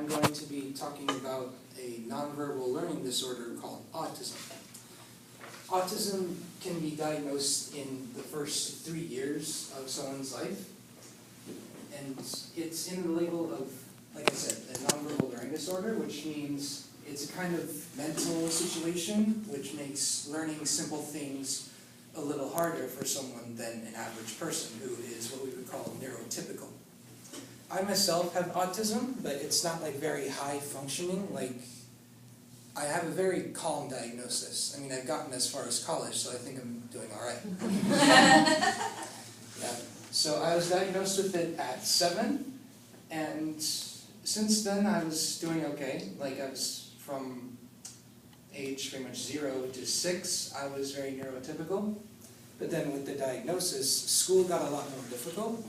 going to be talking about a nonverbal learning disorder called autism. Autism can be diagnosed in the first 3 years of someone's life, and it's in the label of, like I said, a nonverbal learning disorder, which means it's a kind of mental situation which makes learning simple things a little harder for someone than an average person who is what we would call neurotypical. I myself have autism, but it's not like very high functioning. Like, I have a very calm diagnosis. I mean, I've gotten as far as college, so I think I'm doing all right. Yeah. So I was diagnosed with it at 7, and since then I was doing okay. Like, I was from age pretty much 0 to 6, I was very neurotypical. But then with the diagnosis, school got a lot more difficult,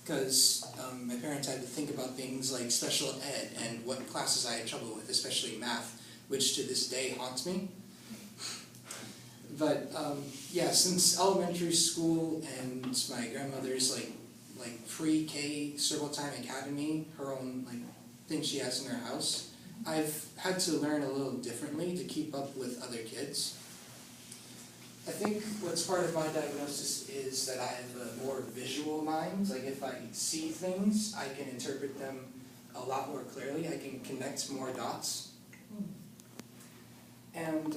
because my parents had to think about things like special ed and what classes I had trouble with, especially math, which to this day haunts me. But yeah, since elementary school and my grandmother's like pre-K Circle Time Academy, her own thing she has in her house, I've had to learn a little differently to keep up with other kids. I think what's part of my diagnosis is that I have a more visual mind. Like, if I see things, I can interpret them a lot more clearly. I can connect more dots. And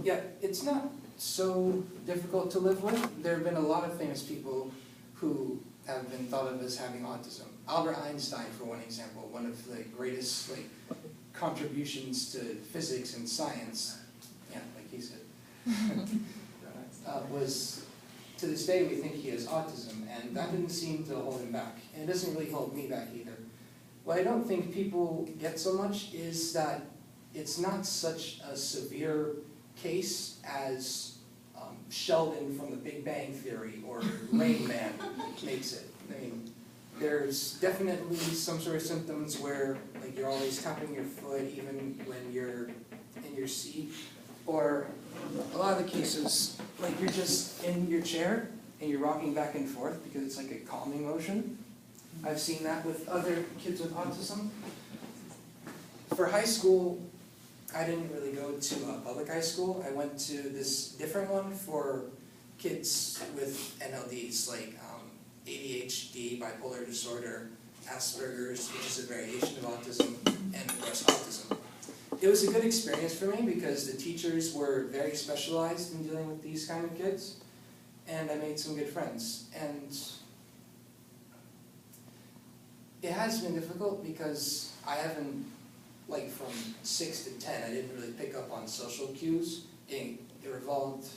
yeah, it's not so difficult to live with. There have been a lot of famous people who have been thought of as having autism. Albert Einstein, for one example, one of the greatest contributions to physics and science. Yeah, like he said, was, to this day we think he has autism, and that didn't seem to hold him back. And it doesn't really hold me back either. What I don't think people get so much is that it's not such a severe case as Sheldon from the Big Bang Theory or Rain Man makes it. I mean, there's definitely some sort of symptoms where you're always tapping your foot even when you're in your seat, or a lot of the cases, you're just in your chair and you're rocking back and forth because it's like a calming motion. I've seen that with other kids with autism. For high school, I didn't really go to a public high school. I went to this different one for kids with NLDs, like ADHD, bipolar disorder, Asperger's, which is a variation of autism, and of course autism. It was a good experience for me because the teachers were very specialized in dealing with these kind of kids, and I made some good friends. And it has been difficult because I haven't, from 6 to 10, I didn't really pick up on social cues. It revolved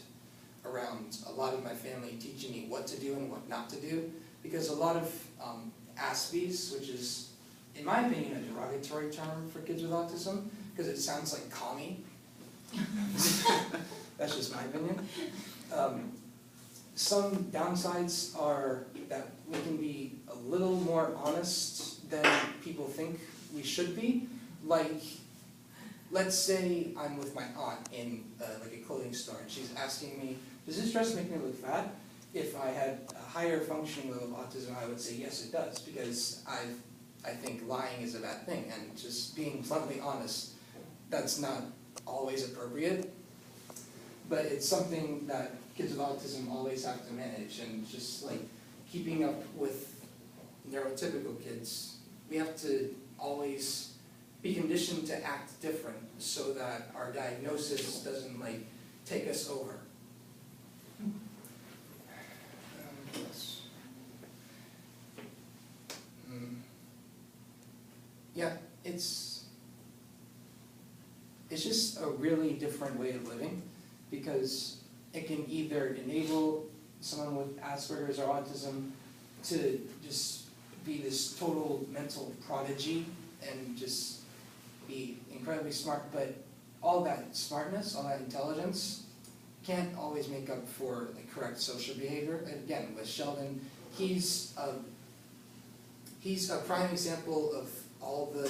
around a lot of my family teaching me what to do and what not to do, because a lot of Aspies, which is, in my opinion, a derogatory term for kids with autism, because it sounds like commie. That's just my opinion. Some downsides are that we can be a little more honest than people think we should be. Like, let's say I'm with my aunt in a clothing store, and she's asking me, does this dress make me look fat? If I had a higher functioning level of autism, I would say yes, it does, because I think lying is a bad thing, and just being bluntly honest, that's not always appropriate, but it's something that kids with autism always have to manage. And just keeping up with neurotypical kids, we have to always be conditioned to act different so that our diagnosis doesn't take us over. Yeah, it's just a really different way of living, because it can either enable someone with Asperger's or autism to just be this total mental prodigy and just be incredibly smart, but all that smartness, all that intelligence can't always make up for correct social behavior. And again, with Sheldon, he's a prime example of all the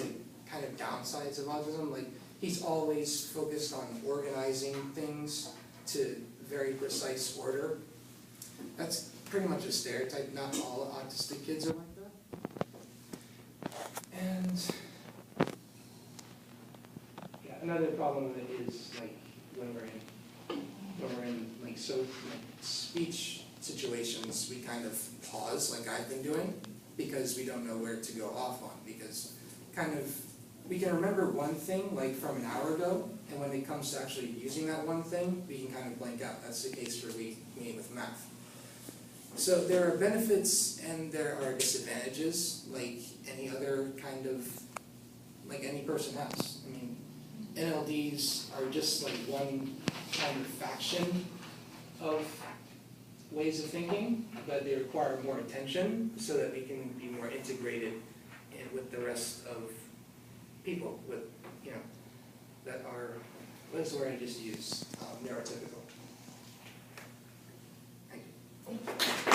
kind of downsides of autism. He's always focused on organizing things to very precise order. That's pretty much a stereotype. Not all autistic kids are like that. another problem with it is like when we're in like speech situations, we kind of pause like I've been doing because we don't know where to go off on, because we can remember one thing like from an hour ago, and when it comes to actually using that one thing, we can kind of blank out. That's the case for me with math. So there are benefits and there are disadvantages, like any other kind of, like any person has. I mean, NLDs are just like one kind of faction of ways of thinking, but they require more attention so that we can be more integrated in with the rest of people with, that are, what is the word I just used, neurotypical. Thank you.